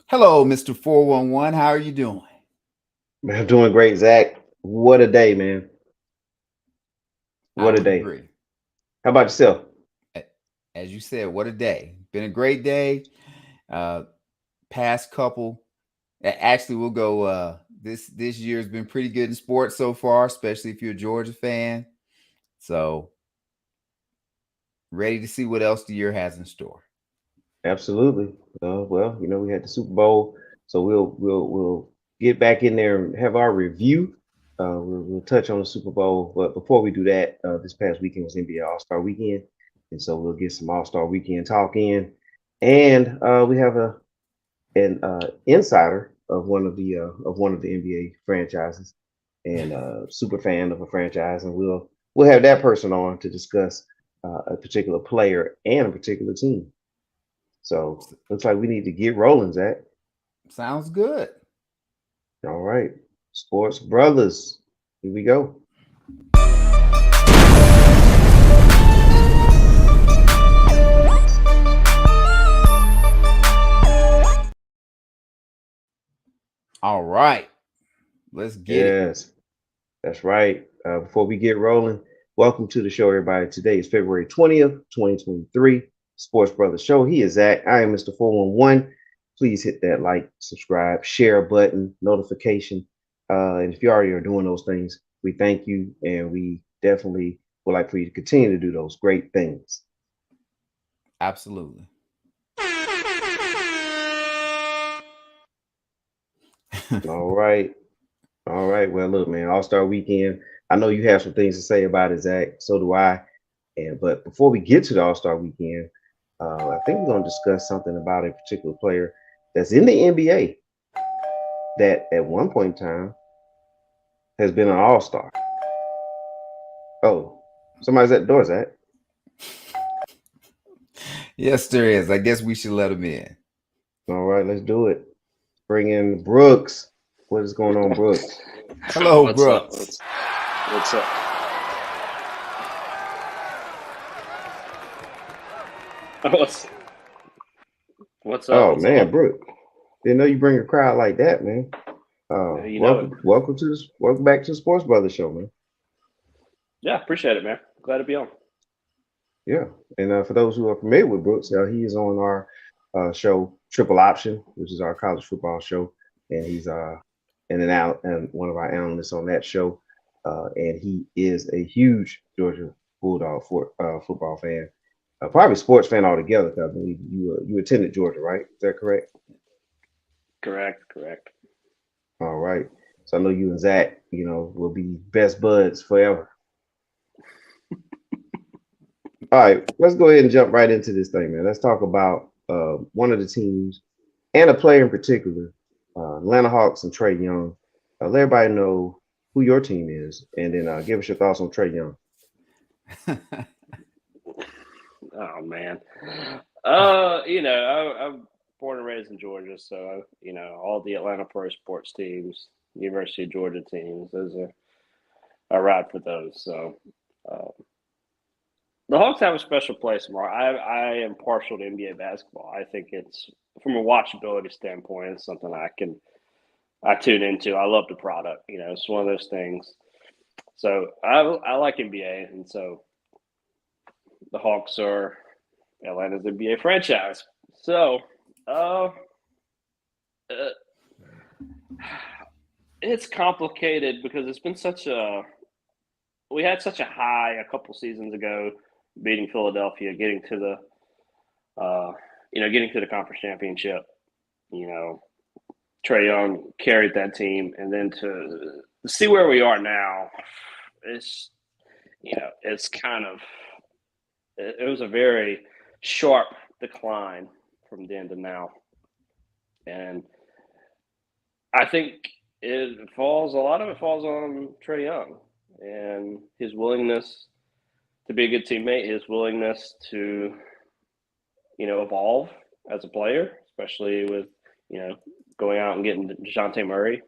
Hello, Mr. 411. How are you doing? Man, I'm doing great, Zach. What a day, man. I What a would day. agree. How about yourself? A- As you said, what a day. Been a great day. Uh Past couple. Actually, we'll go this year's been pretty good in sports so far, especially if you're a Georgia fan. So, ready to see what else the year has in store. Absolutely. Well, we had the Super Bowl, so we'll get back in there and have our review. We'll touch on the Super Bowl, but before we do that, this past weekend was NBA All Star Weekend, and so we'll get some All Star Weekend talk in, and we have an insider of one of the NBA franchises, and super fan of a franchise, and we'll have that person on to discuss a particular player and a particular team. So looks like we need to get rolling, Zach. Sounds good. All right, Sports Brothers, here we go. All right. Let's get it. Yes, that's right. Before we get rolling, welcome to the show, everybody. Today is February 20th, 2023. Sports Brothers Show. He is Zach. I am Mr. 411. Please hit that like, subscribe, share button, notification. And if you already are doing those things, we thank you and we definitely would like for you to continue to do those great things. Absolutely. All right. All right. Well, look, man, All Star Weekend. I know you have some things to say about it, Zach. So do I. And but before we get to the All Star Weekend, I think we're going to discuss something about a particular player that's in the NBA that at one point in time has been an All Star. Oh, somebody's at the door, Zach. Yes, there is. I guess we should let him in. All right, let's do it. Bring in Brooks. What is going on, Brooks? Hello, What's up? Brooks. What's up? What's what's up? Oh What's man, up? Brooks. Didn't know you bring a crowd like that, man. You know it. Welcome back to the Sports Brothers Show, man. Yeah, appreciate it, man. Glad to be on. Yeah, and for those who are familiar with Brooks, he is on our show Triple Option, which is our college football show, and he's in and out and one of our analysts on that show, and he is a huge Georgia Bulldog football fan, probably sports fan altogether. 'Cause I believe you attended Georgia, right? Is that correct? Correct, correct. All right. So I know you and Zach, will be best buds forever. All right, let's go ahead and jump right into this thing, man. Let's talk about one of the teams and a player in particular, Atlanta Hawks and Trae Young. Let everybody know who your team is, and then give us your thoughts on Trae Young. Oh man. I'm born and raised in Georgia, so all the Atlanta pro sports teams, University of Georgia teams, those are I ride for those. So uh, the Hawks have a special place, Mark. I am partial to NBA basketball. I think it's from a watchability standpoint, it's something I tune into. I love the product. It's one of those things. So I like NBA, and so the Hawks are Atlanta's NBA franchise. So uh, uh, it's complicated because it's been such a we had such a high a couple seasons ago, beating Philadelphia, getting to the conference championship. You know, Trae Young carried that team, and then to see where we are now, it's it's kind of it was a very sharp decline from then to now, and I think a lot of it falls on Trae Young and his willingness to be a good teammate, his willingness to evolve as a player, especially with you know going out and getting Dejounte Murray.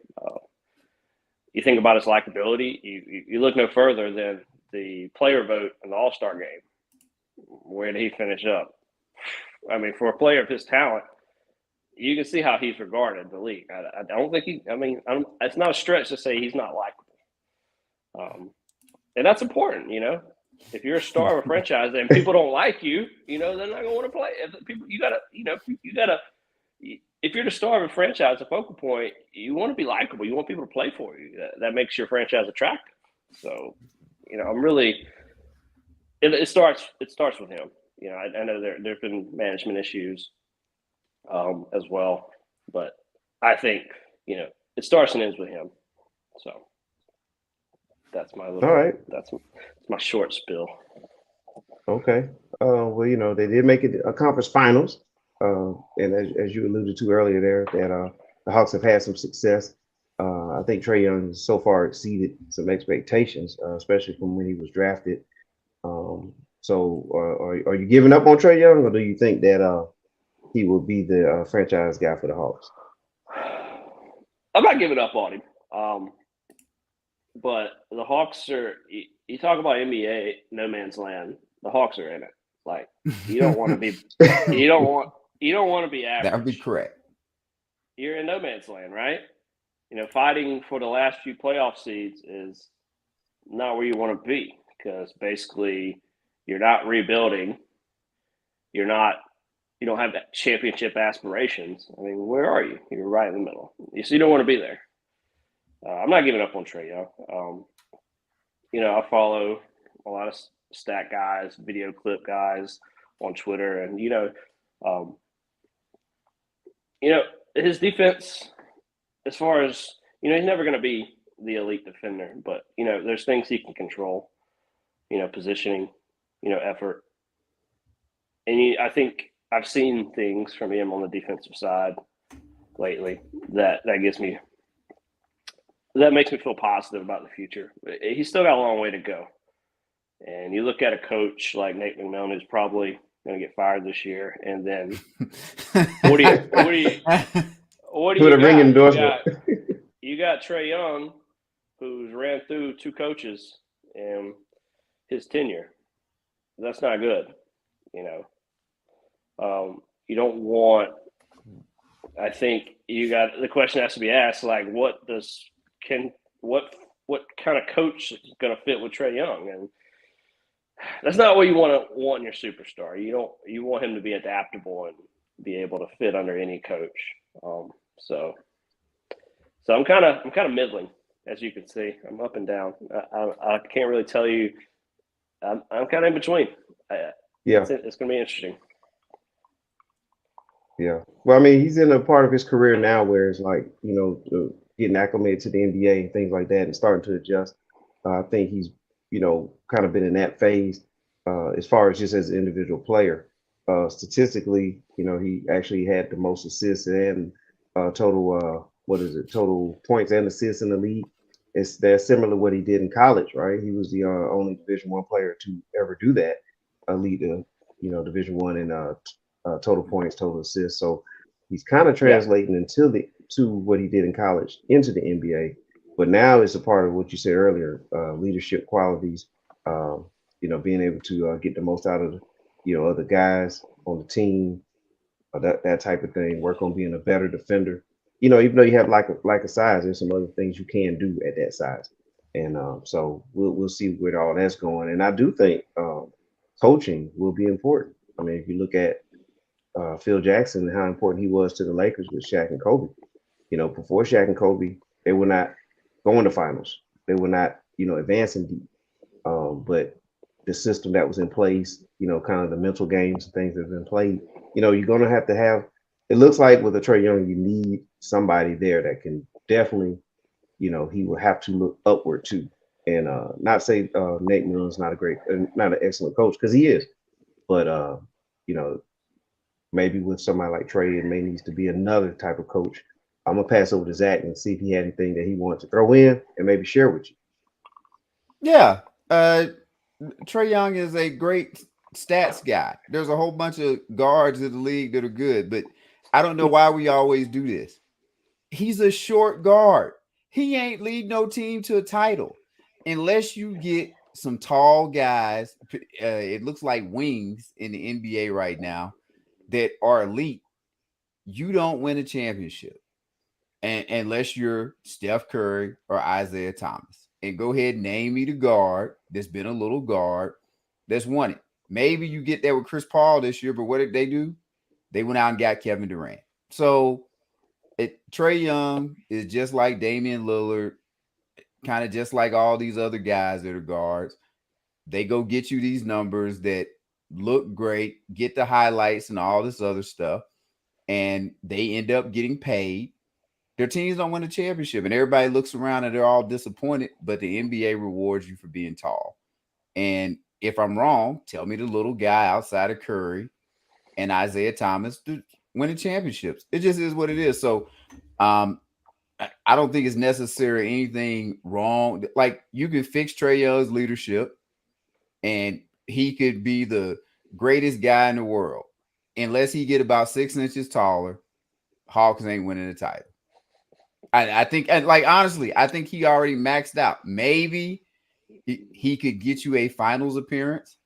You think about his likability, you look no further than the player vote in the All Star game. Where did he finish up? I mean, for a player of his talent, you can see how he's regarded in the league. I don't think it's not a stretch to say he's not likable. And that's important, If you're a star of a franchise and people don't like you, they're not going to want to play. If you're the star of a franchise, a focal point, you want to be likable. You want people to play for you. That makes your franchise attractive. So, I'm really – it starts with him. I know there's been management issues as well. But I think, it starts and ends with him. So that's my little – All right. That's my short spill. Okay. Well, they did make it a conference finals. And as you alluded to earlier there, that the Hawks have had some success. I think Trae Young has so far exceeded some expectations, especially from when he was drafted. So are you giving up on Trae Young, or do you think that he will be the franchise guy for the Hawks? I'm not giving up on him. But the Hawks are – you talk about NBA, no man's land. The Hawks are in it. Like, you don't want to be – you don't want to be average. That would be correct. You're in no man's land, right? Fighting for the last few playoff seeds is not where you want to be, because basically you're not rebuilding. You don't have that championship aspirations. I mean, where are you? You're right in the middle. So you don't want to be there. I'm not giving up on Trae Young. I follow a lot of stat guys, video clip guys on Twitter, and his defense, as far as he's never going to be the elite defender, but there's things he can control. Positioning, effort, and I think I've seen things from him on the defensive side lately that makes me feel positive about the future. He's still got a long way to go. And you look at a coach like Nate McMillan, who's probably going to get fired this year, and then what do you With a ring endorsement. You got Trae Young, who's ran through two coaches in his tenure. That's not good, You don't want. I think the question has to be asked, like, what kind of coach is going to fit with Trae Young? And that's not what you want in your superstar. You want him to be adaptable and be able to fit under any coach. So I'm kind of middling, as you can see. I'm up and down. I can't really tell you. I'm kind of in between. Yeah, it's going to be interesting. Yeah. Well, I mean, he's in a part of his career now where it's like, getting acclimated to the NBA and things like that and starting to adjust. I think he's, kind of been in that phase as far as just as an individual player. Statistically, he actually had the most assists and total points and assists in the league. That's similar to what he did in college, right? He was the only Division I player to ever do that, lead the Division I in total points, total assists. So he's kind of translating to what he did in college into the NBA. But now it's a part of what you said earlier, leadership qualities, being able to get the most out of other guys on the team, that type of thing. Work on being a better defender. Even though you have like a size, there's some other things you can do at that size. And so we'll see where all that's going. And I do think coaching will be important. I mean, if you look at Phil Jackson and how important he was to the Lakers with Shaq and Kobe. Before Shaq and Kobe, they were not going to finals. They were not, advancing deep. But the system that was in place, kind of the mental games and things that have been played, you're going to have, it looks like with a Trae Young, you need somebody there that can definitely, he will have to look upward to. And not say Nate McMillan's not an excellent coach, because he is. But, maybe with somebody like Trae, it may needs to be another type of coach. I'm going to pass over to Zach and see if he had anything that he wants to throw in and maybe share with you. Yeah. Trae Young is a great stats guy. There's a whole bunch of guards in the league that are good, but I don't know why we always do this. He's a short guard. He ain't lead no team to a title unless you get some tall guys. It looks like wings in the NBA right now that are elite. you don't win a championship unless you're Steph Curry or Isaiah Thomas. And go ahead and name me the guard that's been a little guard that's won it. Maybe you get there with Chris Paul this year, but what did they do? They went out and got Kevin Durant. So Trae Young is just like Damian Lillard, kind of just like all these other guys that are guards. They go get you these numbers that look great, get the highlights and all this other stuff, and they end up getting paid. Their teams don't win a championship, and everybody looks around and they're all disappointed, but the NBA rewards you for being tall. And if I'm wrong, tell me the little guy outside of Curry and Isaiah Thomas to winning championships. It just is what it is. So I don't think it's necessarily anything wrong. Like, you can fix Trae Young's leadership and he could be the greatest guy in the world. Unless he get about 6 inches taller, Hawks ain't winning the title. I think, and like, honestly, I think he already maxed out. Maybe he could get you a finals appearance,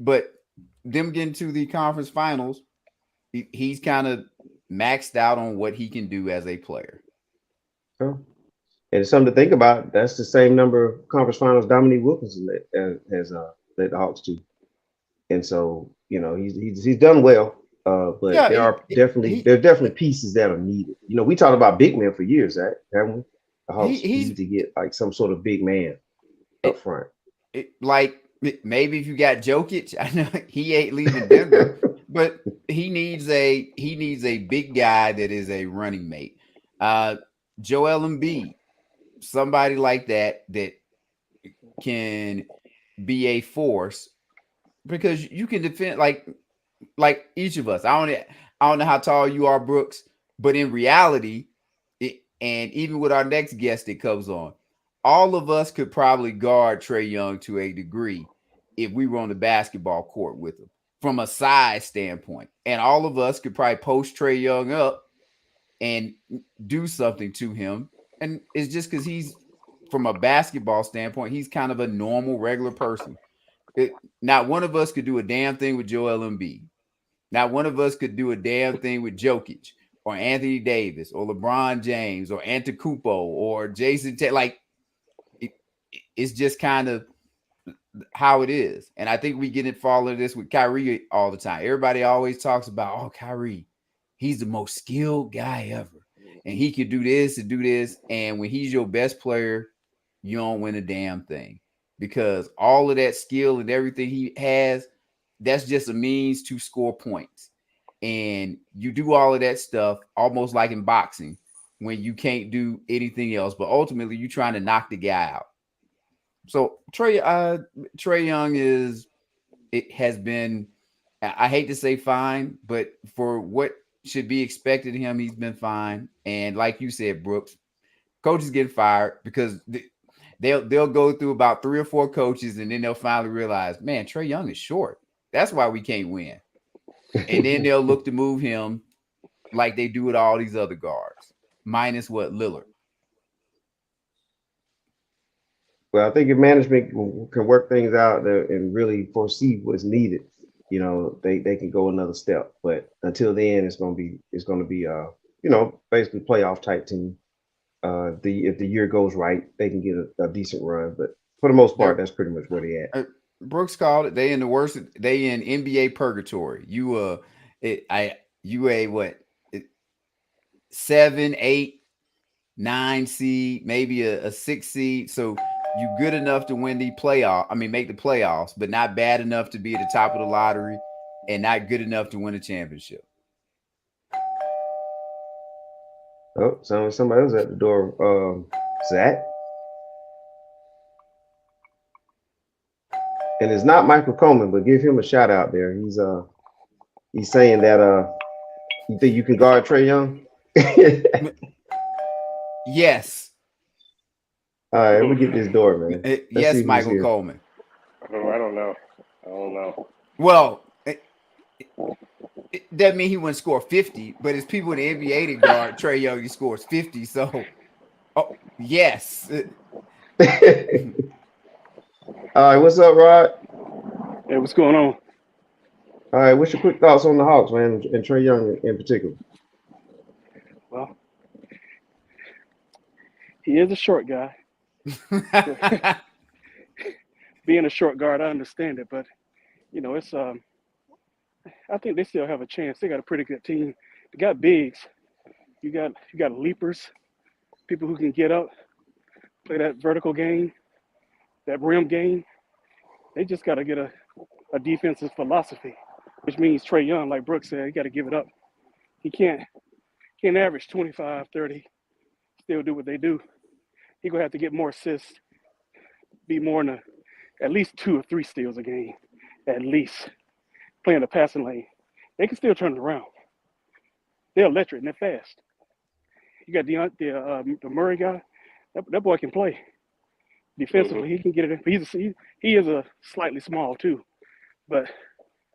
but them getting to the conference finals, he's kind of maxed out on what he can do as a player. Oh. And it's something to think about. That's the same number of conference finals Dominique Wilkinson has led the Hawks to. And so, you know, he's done well. But yeah, there are definitely pieces that are needed. You know, we talked about big men for years, haven't we? The Hawks need to get like some sort of big man up front. Like, maybe if you got Jokic, I know he ain't leaving Denver, but he needs a big guy that is a running mate. Joel Embiid, somebody like that can be a force, because you can defend like each of us. I don't know how tall you are, Brooks, but in reality, and even with our next guest that comes on, all of us could probably guard Trae Young to a degree if we were on the basketball court with him from a size standpoint. And all of us could probably post Trae Young up and do something to him. And it's just because he's, from a basketball standpoint, he's kind of a normal, regular person. Not one of us could do a damn thing with Joel Embiid. Not one of us could do a damn thing with Jokic or Anthony Davis or LeBron James or Antetokounmpo or Jason Tatum. Like, it's just kind of how it is. And I think we get it following this with Kyrie all the time. Everybody always talks about, oh, Kyrie, he's the most skilled guy ever. And he could do this and do this. And when he's your best player, you don't win a damn thing. Because all of that skill and everything he has, that's just a means to score points. And you do all of that stuff almost like in boxing when you can't do anything else. But ultimately, you're trying to knock the guy out. So Trae Young has been, I hate to say fine, but for what should be expected of him, he's been fine. And like you said, Brooks, coaches get fired because they'll go through about 3 or 4 coaches, and then they'll finally realize, man, Trae Young is short. That's why we can't win. And then they'll look to move him like they do with all these other guards, minus what, Lillard. Well, I think if management can work things out and really foresee what's needed, you know, they can go another step. But until then, it's gonna be you know, basically playoff type team. If the year goes right, they can get a decent run. But for the most part, that's pretty much where they at. Brooks called it. They in NBA purgatory. You what? 7, 8, 9 seed, maybe a 6 seed. So you good enough to win the playoff. I mean, make the playoffs, but not bad enough to be at the top of the lottery, and not good enough to win a championship. Oh, somebody else at the door. Zach. And it's not Michael Coleman, but give him a shout out there. He's saying that you think you can guard Trae Young? Yes. All right, let me get this door, man. Yes, Michael Coleman. Oh, I don't know. Well, that means he wouldn't score 50, but it's people in the NBA that guard Trae Young, he scores 50. So, yes. All right, what's up, Rod? Hey, what's going on? All right, what's your quick thoughts on the Hawks, man, and Trae Young in particular? He is a short guy. Being a short guard, I understand it, but it's I think they still have a chance. They got a pretty good team. They got bigs. You got leapers, people who can get up, play that vertical game, that rim game. They just got to get a defensive philosophy, which means Trae Young, like Brooks said, he got to give it up. He can't average 25, 30, still do what they do. He gonna have to get more assists, be more in at least 2 or 3 steals a game, at least playing the passing lane. They can still turn it around. They're electric and they're fast. You got the Murray guy. That boy can play defensively. He can get it. He is a slightly small too, but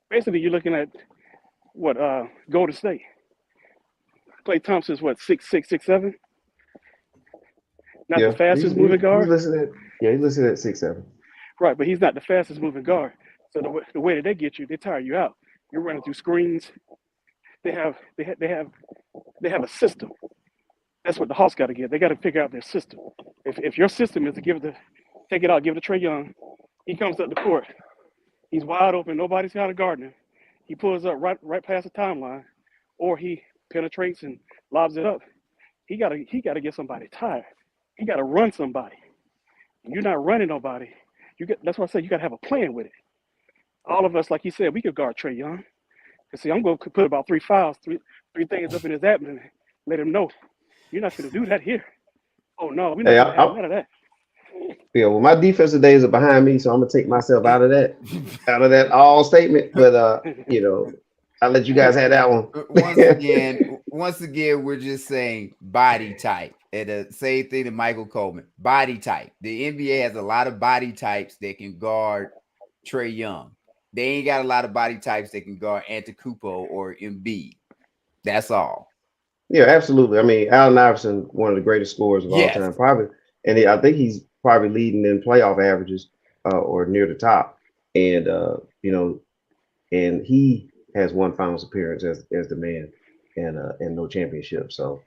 basically you're looking at what Golden State. Klay Thompson's what 6'6", 6'7". Not the fastest moving guard. He's listed at 6'7". Right, but he's not the fastest moving guard. So the way that they get you, they tire you out. You're running through screens. They have a system. That's what the Hawks got to get. They got to figure out their system. If your system is to take it out, give it to Trae Young, he comes up the court. He's wide open. Nobody's got to guard him. He pulls up right past the timeline, or he penetrates and lobs it up. He got to get somebody tired. He got to run somebody. You're not running nobody. That's why I say you got to have a plan with it. All of us, like you said, we could guard Trae Young. See, I'm going to put about 3 fouls, three things up in his abdomen, let him know you're not going to do that here. Oh no, we're not going to have none of that. Yeah, well, my defensive days are behind me, so I'm gonna take myself out of that all statement. But I'll let you guys have that one. Once again, we're just saying body type. And the same thing to Michael Coleman, body type. The NBA has a lot of body types that can guard Trae Young. They ain't got a lot of body types that can guard Antetokounmpo or Embiid. That's all. Yeah, absolutely. I mean, Allen Iverson, one of the greatest scorers of all time, probably, and I think he's probably leading in playoff averages or near the top. And and he has one finals appearance as the man and no championship. So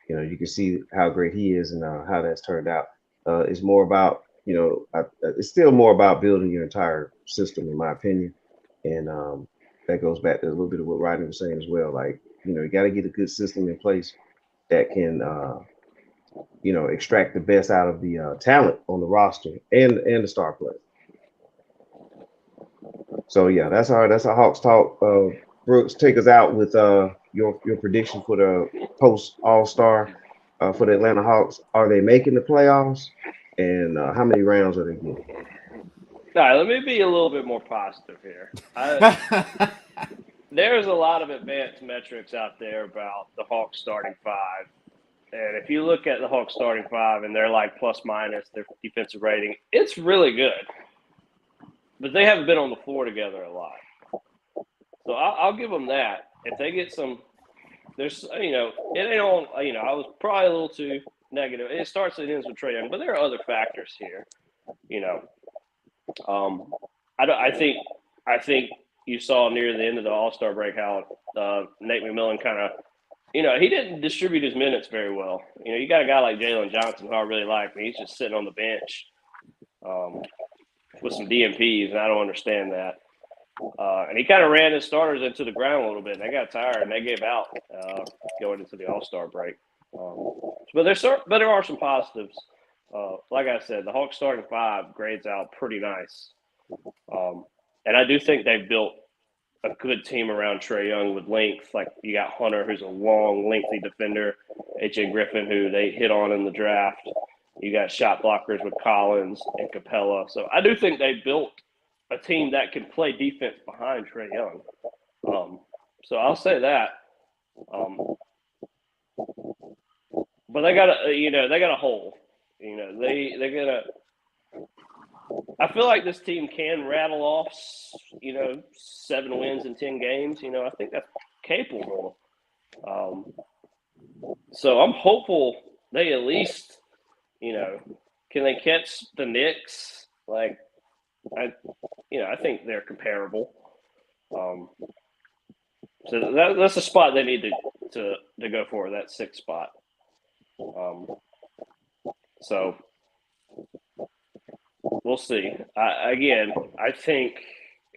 you can see how great he is and how that's turned out. It's more about it's still more about building your entire system, in my opinion, and that goes back to a little bit of what Rodney was saying as well. Like you got to get a good system in place that can extract the best out of the talent on the roster and the star player. So yeah, that's our Hawks talk. Brooks, take us out with your prediction for the post All-Star for the Atlanta Hawks. Are they making the playoffs? And how many rounds are they getting? All right, let me be a little bit more positive here. There's a lot of advanced metrics out there about the Hawks starting 5. And if you look at the Hawks starting 5 and they're like plus minus their defensive rating, it's really good. But they haven't been on the floor together a lot. So I'll give them that. If they get some – there's – it ain't all – I was probably a little too negative. It starts and ends with Trae Young, but there are other factors here. I think you saw near the end of the All-Star break how Nate McMillan kind of – he didn't distribute his minutes very well. You got a guy like Jalen Johnson who I really like, but he's just sitting on the bench with some DMPs, and I don't understand that. And he kind of ran his starters into the ground a little bit. And they got tired, and they gave out going into the All-Star break. But there are some positives. Like I said, the Hawks starting 5 grades out pretty nice. And I do think they've built a good team around Trae Young with length. Like you got Hunter, who's a long, lengthy defender. H.A. Griffin, who they hit on in the draft. You got shot blockers with Collins and Capella. So I do think they built a team that can play defense behind Trae Young. So I'll say that. But they got a hole. They got a. I feel like this team can rattle off, 7 wins in 10 games. I think that's capable. So I'm hopeful they at least, can they catch the Knicks? Like, I think they're comparable. So that's a spot they need to go for, that 6th spot. So we'll see. I think.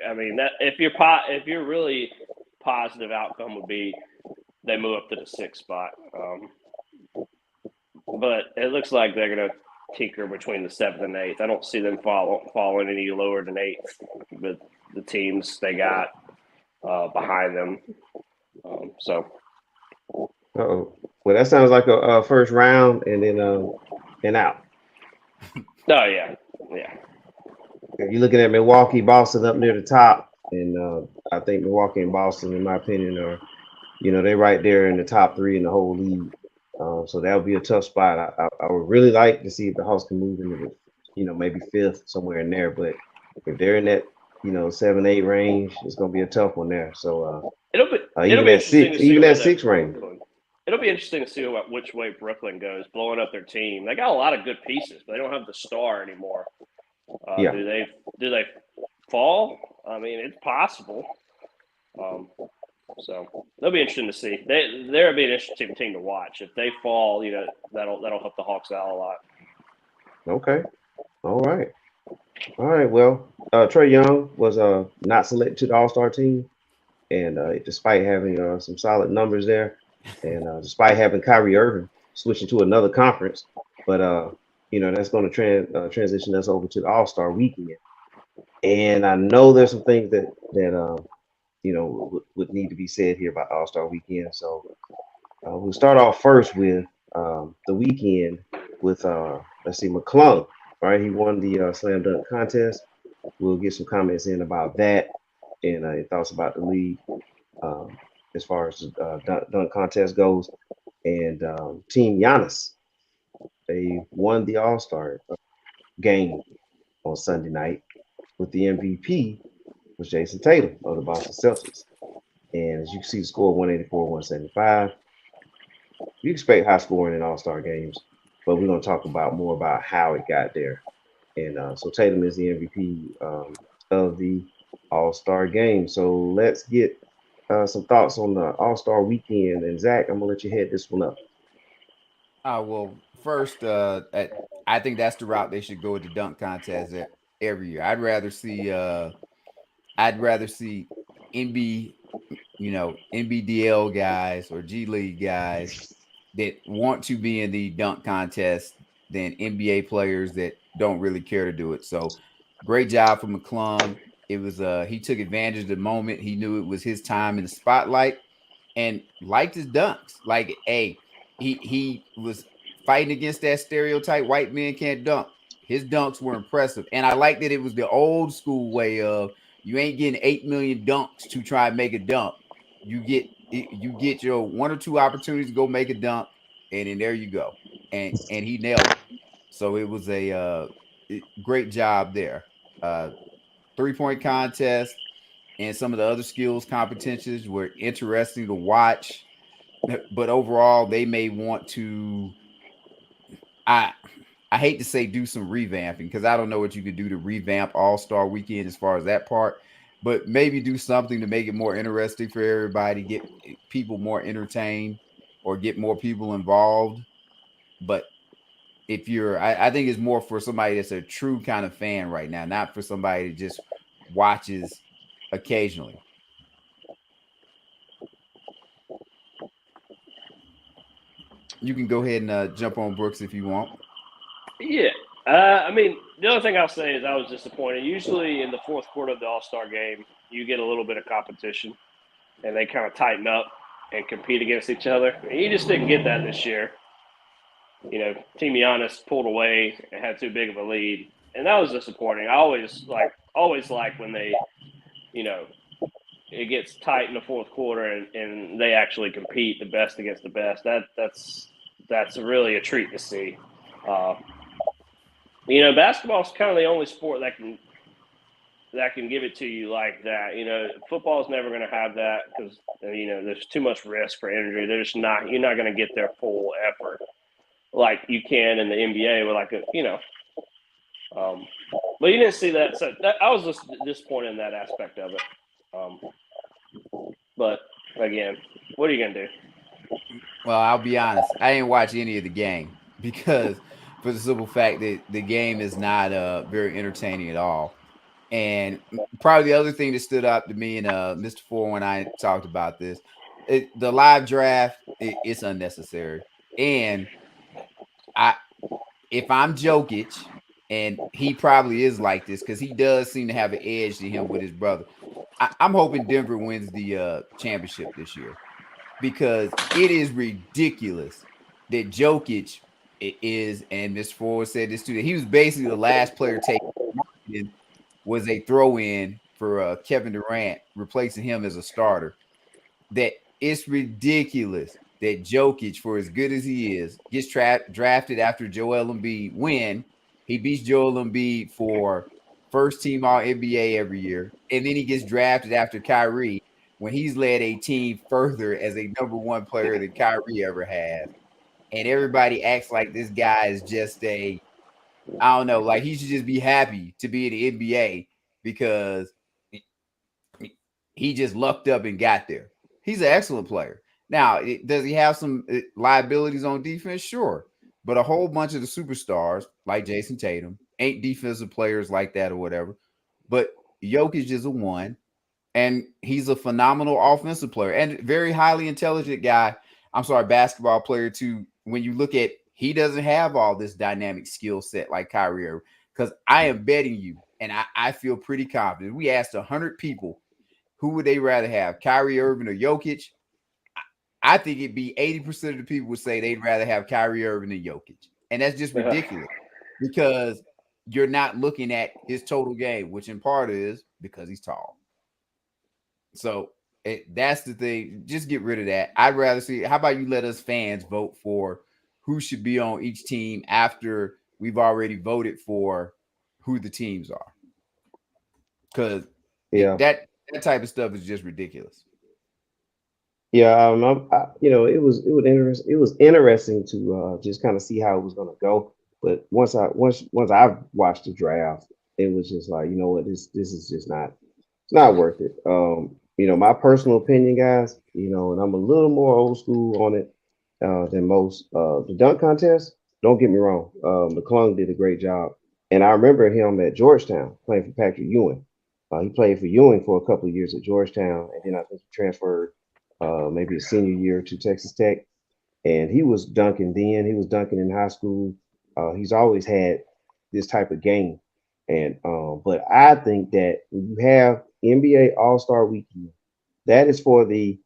I mean, that if you're really positive outcome would be they move up to the 6th spot. But it looks like they're going to tinker between the 7th and 8th. I don't see them falling any lower than 8th with the teams they got behind them. So. Uh-oh. Well, that sounds like a first round and then and out. Oh, yeah. Yeah. If you're looking at Milwaukee, Boston up near the top, and I think Milwaukee and Boston, in my opinion, are, they're right there in the top 3 in the whole league. So that would be a tough spot. I would really like to see if the Hawks can move into the, maybe 5th, somewhere in there. But if they're in that, 7-8 range, it's going to be a tough one there. So it'll even be at 6, even at 6 range. It'll be interesting to see which way Brooklyn goes, blowing up their team. They got a lot of good pieces, but they don't have the star anymore. Yeah. Do they fall? I mean, it's possible. So it'll be interesting to see. They'll be an interesting team to watch. If they fall, that'll help the Hawks out a lot. Okay. All right. Well, Trae Young was not selected to the All-Star team, and despite having some solid numbers there, and despite having Kyrie Irving switching to another conference, but that's going to transition us over to the All-Star weekend. And I know there's some things that would need to be said here about All-Star weekend. So we'll start off first with the weekend with McClung. Right, he won the slam dunk contest. We'll get some comments in about that and thoughts about the league as far as the dunk contest goes. And Team Giannis, they won the All-Star game on Sunday night with the MVP was Jason Tatum of the Boston Celtics. And as you can see, the score 184-175. You expect high scoring in All-Star games, but we're going to talk more about how it got there. And so Tatum is the MVP of the All-Star game. So let's get some thoughts on the All-Star weekend. And Zach, I'm going to let you head this one up. Well, first, I think that's the route they should go with the dunk contest every year. I'd rather see NBDL guys or G League guys that want to be in the dunk contest than NBA players that don't really care to do it. So great job for McClung. It was he took advantage of the moment. He knew it was his time in the spotlight and liked his dunks. Like, he was fighting against that stereotype white men can't dunk. His dunks were impressive. And I like that it was the old school way of you ain't getting 8 million dunks to try and make a dunk. You get your 1 or 2 opportunities to go make a dunk, and then there you go. And he nailed it. So it was a great job there. 3-point contest and some of the other skills competitions were interesting to watch. But overall, they may want to I hate to say do some revamping because I don't know what you could do to revamp All-Star weekend as far as that part, but maybe do something to make it more interesting for everybody, get people more entertained or get more people involved. But if I think it's more for somebody that's a true kind of fan right now, not for somebody that just watches occasionally. You can go ahead and jump on Brooks if you want. Yeah. I mean, the other thing I'll say is I was disappointed. Usually in the fourth quarter of the All-Star game, you get a little bit of competition, and they kind of tighten up and compete against each other. And you just didn't get that this year. Team Giannis pulled away and had too big of a lead, and that was disappointing. I always like when they, it gets tight in the fourth quarter and they actually compete the best against the best. That's really a treat to see. Basketball is kind of the only sport that can give it to you like that. Football is never going to have that because there's too much risk for injury. You're not going to get their full effort like you can in the NBA with but you didn't see that. So I was just disappointed in that aspect of it. But again, what are you going to do? Well, I'll be honest. I didn't watch any of the game because for the simple fact that the game is not very entertaining at all. And probably the other thing that stood out to me and Mr. Four when I talked about this, the live draft, it's unnecessary. And I, if I'm Jokic, and he probably is like this because he does seem to have an edge to him with his brother. I'm hoping Denver wins the championship this year because it is ridiculous that Jokic is, and Mr. Ford said this too, that he was basically the last player taken, was a throw-in for Kevin Durant, replacing him as a starter. That it's ridiculous that Jokic, for as good as he is, gets drafted after Joel Embiid when he beats Joel Embiid for first team All NBA every year, and then he gets drafted after Kyrie when he's led a team further as a number one player than Kyrie ever has. And everybody acts like this guy is just I don't know, like he should just be happy to be in the NBA because he just lucked up and got there. He's an excellent player. Now, does he have some liabilities on defense? Sure. But a whole bunch of the superstars, like Jason Tatum, ain't defensive players like that or whatever. But Jokic is a one, and he's a phenomenal offensive player and very highly intelligent guy. I'm sorry, basketball player too. When you look at, he doesn't have all this dynamic skill set like Kyrie Irving. Because I am betting you, and I feel pretty confident. We asked 100 people, who would they rather have, Kyrie Irving or Jokic? I think it'd be 80% of the people would say they'd rather have Kyrie Irving than Jokic. And that's just ridiculous because you're not looking at his total game, which in part is because he's tall. So that's the thing. Just get rid of that. I'd rather see, how about you let us fans vote for who should be on each team after we've already voted for who the teams are? Because that type of stuff is just ridiculous. Yeah, it was interesting to just kind of see how it was going to go. But once I watched the draft, it was just like, you know what, this is just not worth it. My personal opinion, guys, and I'm a little more old school on it than most. The dunk contest, don't get me wrong, McClung did a great job, and I remember him at Georgetown playing for Patrick Ewing. He played for Ewing for a couple of years at Georgetown, and then I think he transferred maybe his senior year to Texas Tech, and he was dunking then. He was dunking in high school. He's always had this type of game, and but I think that when you have NBA All-Star Weekend, that is for the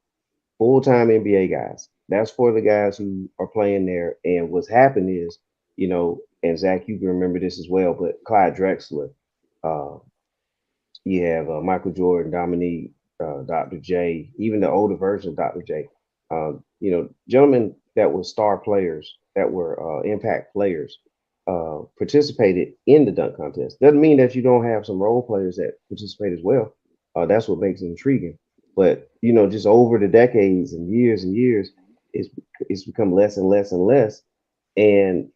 full-time NBA guys. That's for the guys who are playing there. And what's happened is, and Zach, you can remember this as well, but Clyde Drexler, you have Michael Jordan, Dominique, Dr. J, even the older version of Dr. J. Gentlemen that were star players, that were impact players, participated in the dunk contest. Doesn't mean that you don't have some role players that participate as well. That's what makes it intriguing. But just over the decades and years, it's become less and less and less. And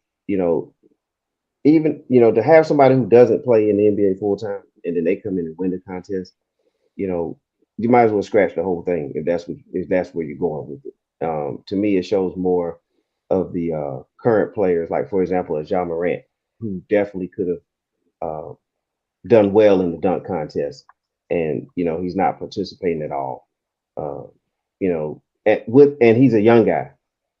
even to have somebody who doesn't play in the NBA full time and then they come in and win the contest, you might as well scratch the whole thing if that's where you're going with it. To me, it shows more of the current players, like for example, a Ja Morant, who definitely could have done well in the dunk contest, and he's not participating at all. And he's a young guy.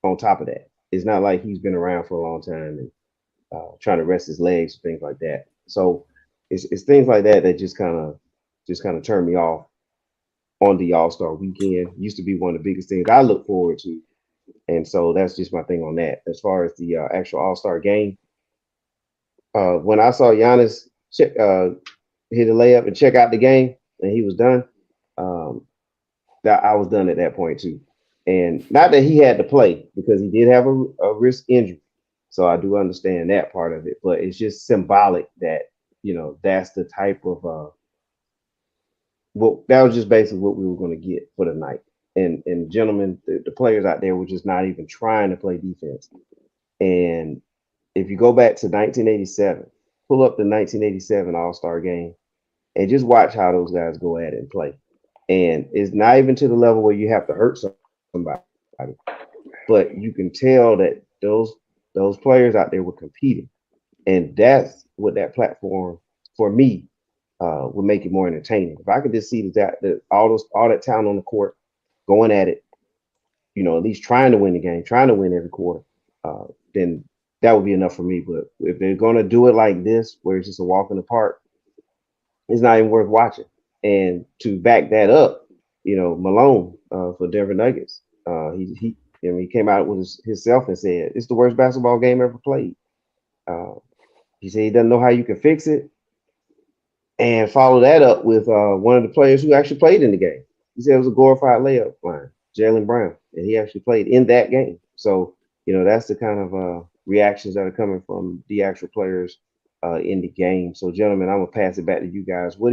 On top of that, it's not like he's been around for a long time and trying to rest his legs, things like that. So it's things like that that just kind of turn me off on the All-Star weekend. Used to be one of the biggest things I look forward to. And so that's just my thing on that. As far as the actual All-Star game, when I saw Giannis hit a layup and check out the game and he was done, that I was done at that point too. And not that he had to play because he did have a wrist injury. So I do understand that part of it, but it's just symbolic that, that's the type of, that was just basically what we were going to get for the night. And gentlemen, the players out there were just not even trying to play defense. And if you go back to 1987, pull up the 1987 All-Star game and just watch how those guys go at it and play. And it's not even to the level where you have to hurt somebody, but you can tell that those players out there were competing. And that's what that platform for me would make it more entertaining. If I could just see that all that talent on the court going at it, at least trying to win the game, trying to win every quarter, then that would be enough for me. But if they're gonna do it like this, where it's just a walk in the park, it's not even worth watching. And to back that up, Malone for Denver Nuggets, he came out with himself and said it's the worst basketball game ever played. He said he doesn't know how you can fix it, and follow that up with one of the players who actually played in the game. He said it was a glorified layup line, Jalen Brown, and he actually played in that game. So that's the kind of reactions that are coming from the actual players in the game. So, gentlemen, I'm gonna pass it back to you guys. What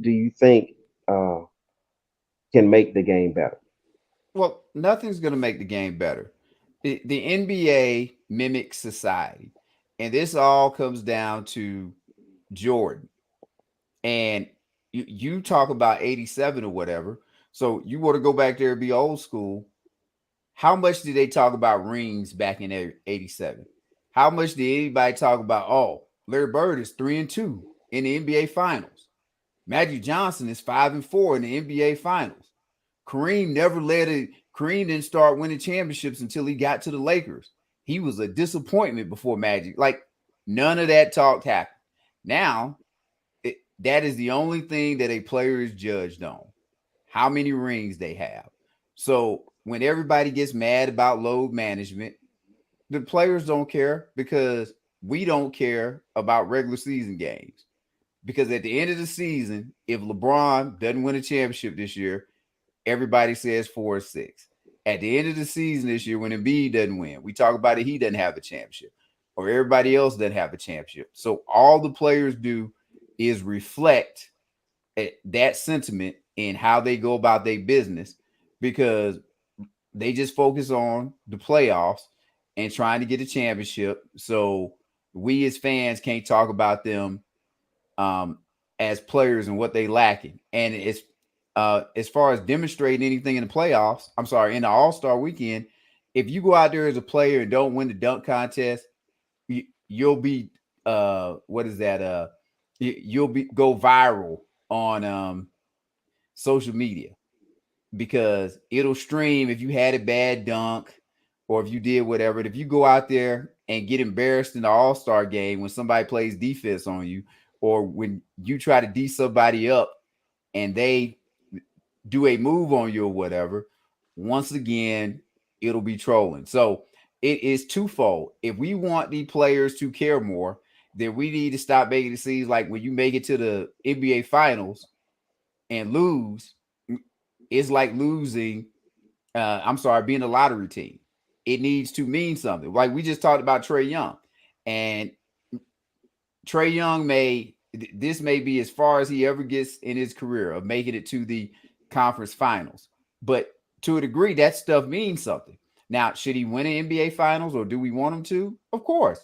do you think can make the game better? Well, nothing's going to make the game better. The NBA mimics society, and this all comes down to Jordan. And you talk about 87 or whatever. So you want to go back there and be old school. How much did they talk about rings back in 87? How much did anybody talk about, Larry Bird is 3-2 in the NBA Finals? Magic Johnson is 5-4 in the NBA Finals. Kareem didn't start winning championships until he got to the Lakers. He was a disappointment before Magic. Like, none of that talk happened. Now, that is the only thing that a player is judged on, how many rings they have. So when everybody gets mad about load management, the players don't care, because we don't care about regular season games. Because at the end of the season, if LeBron doesn't win a championship this year, everybody says 4-6. At the end of the season this year, when Embiid doesn't win, we talk about it, he doesn't have a championship, or everybody else doesn't have a championship. So all the players do is reflect that sentiment in how they go about their business, because they just focus on the playoffs and trying to get a championship. So we as fans can't talk about them as players and what they lacking. And it's as far as demonstrating anything in the playoffs, in the All-Star weekend, if you go out there as a player and don't win the dunk contest, you'll be you'll go viral on social media, because it'll stream if you had a bad dunk or if you did whatever. If you go out there and get embarrassed in the All-Star game when somebody plays defense on you, or when you try to D somebody up and they do a move on you or whatever, once again, it'll be trolling. So it is twofold. If we want the players to care more, then we need to stop making it seem like when you make it to the NBA Finals and lose, it's like losing, being a lottery team. It needs to mean something. Like we just talked about Trae Young. And Trae Young may be as far as he ever gets in his career of making it to the conference finals. But to a degree, that stuff means something. Now, should he win an NBA Finals, or do we want him to? Of course.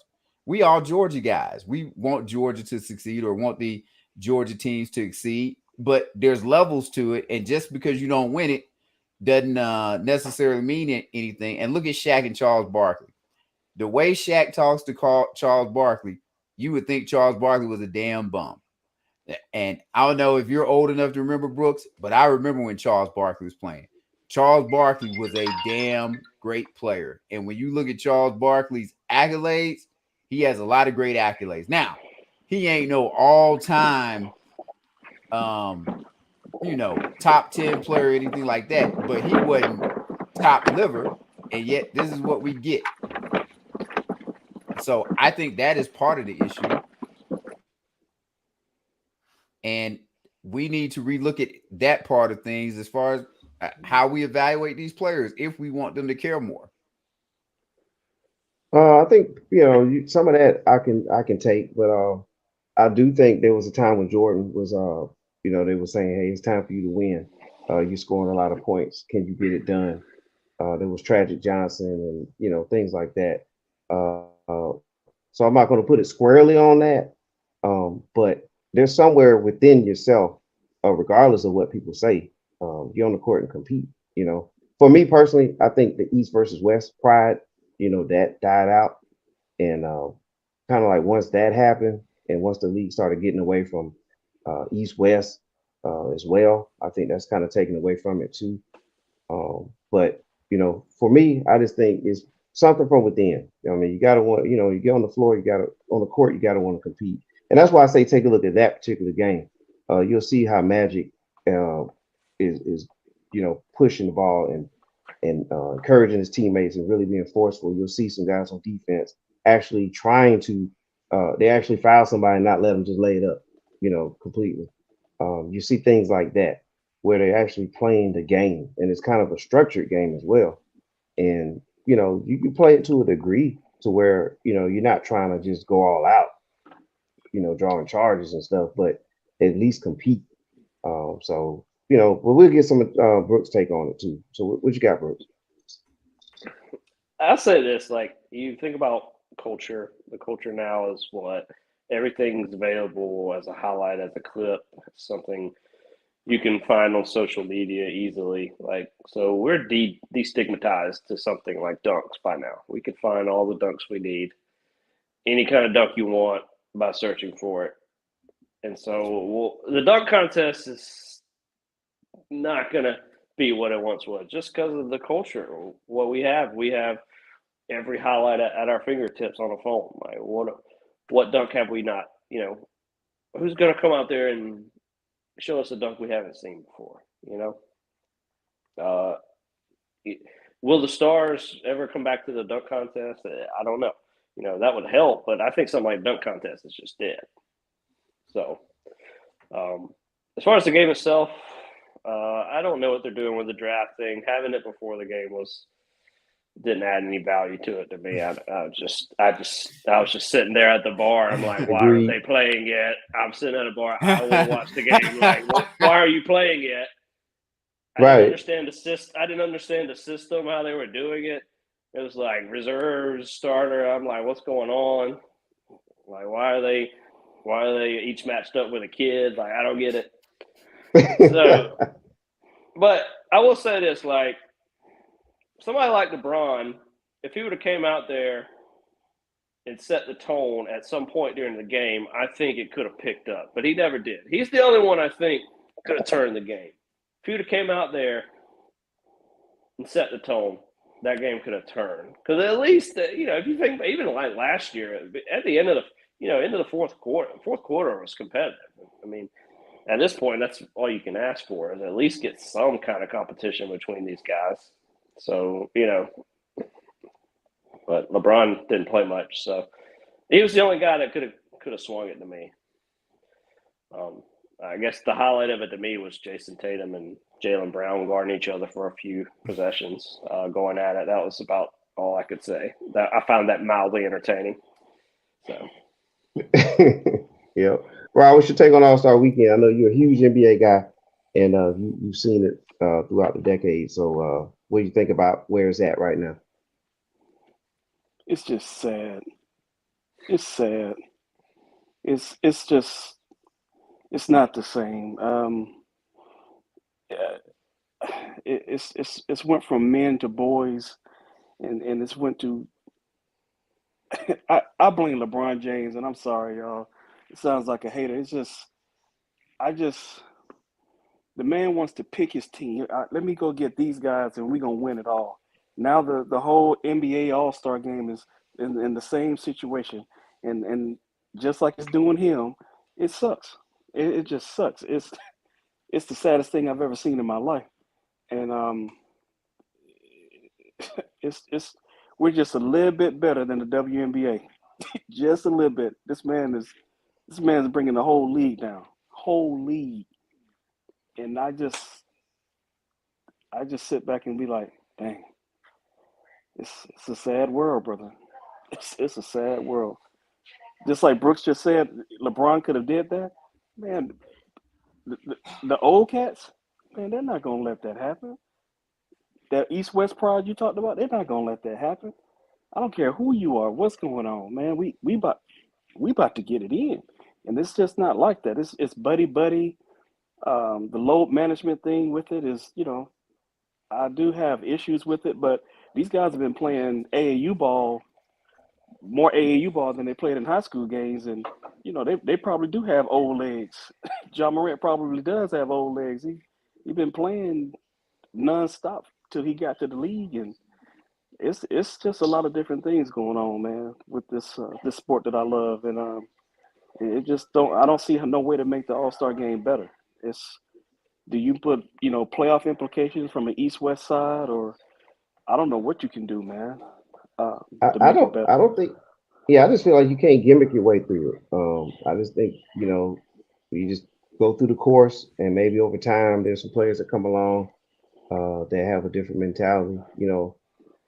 We all Georgia guys. We want Georgia to succeed, or want the Georgia teams to exceed. But there's levels to it. And just because you don't win it doesn't necessarily mean anything. And look at Shaq and Charles Barkley. The way Shaq talks to Charles Barkley, you would think Charles Barkley was a damn bum. And I don't know if you're old enough to remember, Brooks, but I remember when Charles Barkley was playing. Charles Barkley was a damn great player. And when you look at Charles Barkley's accolades, he has a lot of great accolades. Now, he ain't no all-time, top 10 player or anything like that, but he wasn't top liver, and yet this is what we get. So I think that is part of the issue. And we need to relook at that part of things as far as how we evaluate these players if we want them to care more. I think some of that I can take, but I do think there was a time when Jordan was they were saying, hey, it's time for you to win. You're scoring a lot of points. Can you get it done? There was Tragic Johnson and things like that. So I'm not going to put it squarely on that, but there's somewhere within yourself, regardless of what people say, you're on the court and compete. For me personally, I think the East versus West pride, that died out, and kind of like once that happened, and once the league started getting away from East West as well, I think that's kind of taken away from it too. But for me, I just think it's something from within. I mean, you gotta want, you get on the floor, you gotta on the court, you gotta want to compete, and that's why I say take a look at that particular game. You'll see how Magic uh, is pushing the ball and encouraging his teammates and really being forceful. You'll see some guys on defense actually trying to they actually foul somebody and not let them just lay it up, completely. You see things like that where they're actually playing the game, and it's kind of a structured game as well. And you can play it to a degree to where you're not trying to just go all out, drawing charges and stuff, but at least compete. So but we'll get some Brooks' take on it too. So what you got, Brooks? I'll say this: like you think about culture. The culture now is what everything's available as a highlight, as a clip, something you can find on social media easily. Like, so we're destigmatized to something like dunks by now. We can find all the dunks we need, any kind of dunk you want by searching for it. And so the dunk contest is not going to be what it once was just because of the culture. What we have every highlight at our fingertips on a phone. Like, what dunk have we not? Who's going to come out there and show us a dunk we haven't seen before? Will the stars ever come back to the dunk contest? I don't know. That would help, but I think something like dunk contest is just dead. So, as far as the game itself, I don't know what they're doing with the draft thing. Having it before the game didn't add any value to it to me. I was just sitting there at the bar. I'm like, why aren't they playing yet? I'm sitting at a bar. I don't want to watch the game. Like, why are you playing yet? I didn't understand the system, how they were doing it. It was like reserves, starter. I'm like, what's going on? Like, why are they each matched up with a kid? Like, I don't get it. So, but I will say this, like, somebody like LeBron, if he would have came out there and set the tone at some point during the game, I think it could have picked up. But he never did. He's the only one I think could have turned the game. If he would have came out there and set the tone, that game could have turned. Because at least, if you think even like last year, at the end of the fourth quarter was competitive. I mean, at this point, that's all you can ask for is at least get some kind of competition between these guys. So, but LeBron didn't play much. So he was the only guy that could have swung it to me. I guess the highlight of it to me was Jason Tatum and Jalen Brown guarding each other for a few possessions, going at it. That was about all I could say. I found that mildly entertaining. So, yeah. Rob, what's your take on All-Star Weekend? I know you're a huge NBA guy, and you've seen it throughout the decade. So, what do you think about where it's at right now? It's just sad. It's sad. It's just it's not the same. It's went from men to boys, and it's went to. I blame LeBron James, and I'm sorry, y'all. It sounds like a hater. It's just, the man wants to pick his team. Let me go get these guys, and we're gonna win it all. Now the whole NBA All-Star game is in the same situation, and just like it's doing him, it sucks. It just sucks. It's the saddest thing I've ever seen in my life, and it's we're just a little bit better than the WNBA, just a little bit. This man's bringing the whole league down, and I just sit back and be like, dang, it's a sad world, brother. It's a sad world. Just like Brooks just said, LeBron could have did that. Man, the old cats, man, they're not gonna let that happen. That East-West pride you talked about, they're not gonna let that happen. I don't care who you are, what's going on, man. We about to get it in, and it's just not like that. It's buddy. The load management thing with it is, I do have issues with it, but these guys have been playing AAU ball more AAU ball than they played in high school games, and they probably do have old legs. John Morant probably does have old legs. He been playing nonstop till he got to the league, and it's just a lot of different things going on, man, with this sport that I love, and it just I don't see no way to make the All-Star game better. Do you put playoff implications from an East-West side, or I don't know what you can do, man, to make it better. I don't think. Yeah, I just feel like you can't gimmick your way through it. I just think you just go through the course, and maybe over time there's some players that come along that have a different mentality,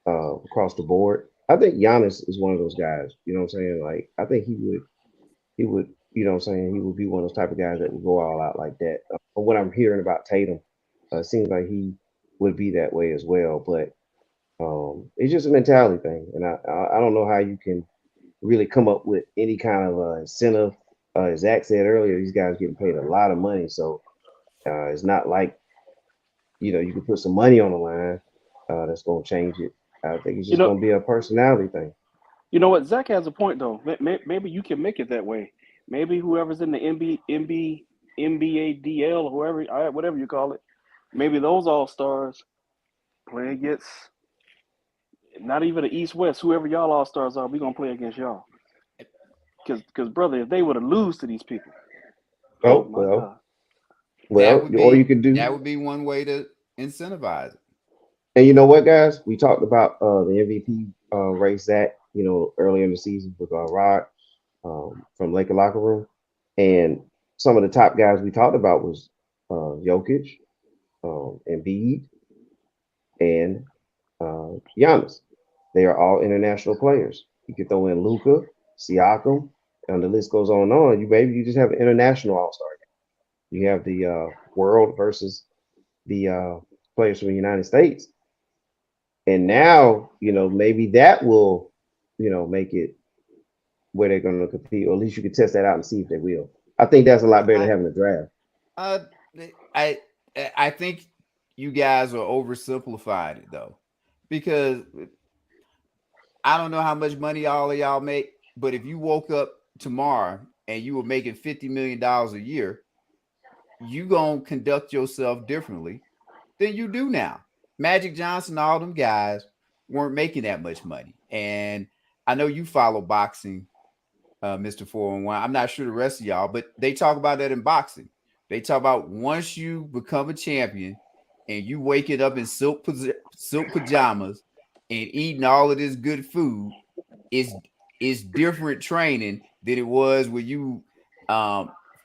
across the board. I think Giannis is one of those guys. You know what I'm saying? Like, I think he would, he would be one of those type of guys that would go all out like that. From what I'm hearing about Tatum, it seems like he would be that way as well. But it's just a mentality thing, and I don't know how you can really come up with any kind of incentive. As Zach said earlier, these guys getting paid a lot of money, so it's not like you can put some money on the line that's going to change it. I think it's just going to be a personality thing. You know what? Zach has a point, though. Maybe you can make it that way. Maybe whoever's in the NBA DL or whatever you call it, maybe those All-Stars play against not even the East-West, whoever y'all All-Stars are, we're going to play against y'all. Because, brother, if they were to lose to these people. Oh, well, or you could do. That would be one way to incentivize it. And you know what, guys? We talked about the MVP race, Zach, earlier in the season with Rod from Laker Locker Room. And some of the top guys we talked about was Jokic, Embiid, and Giannis. They are all international players. You could throw in Luka, Siakam, and the list goes on and on. You just have an international All-Star game. You have the world versus the players from the United States. And now, maybe that will, make it where they're going to compete, or at least you can test that out and see if they will. I think that's a lot better than having a draft. I think you guys are oversimplifying it, though, because I don't know how much money all of y'all make, but if you woke up tomorrow and you were making $50 million a year, you going to conduct yourself differently than you do now. Magic Johnson, all them guys weren't making that much money. And I know you follow boxing, Mr. 411. I'm not sure the rest of y'all, but they talk about that in boxing. They talk about once you become a champion and you waking up in silk pajamas and eating all of this good food, it's different training than it was when you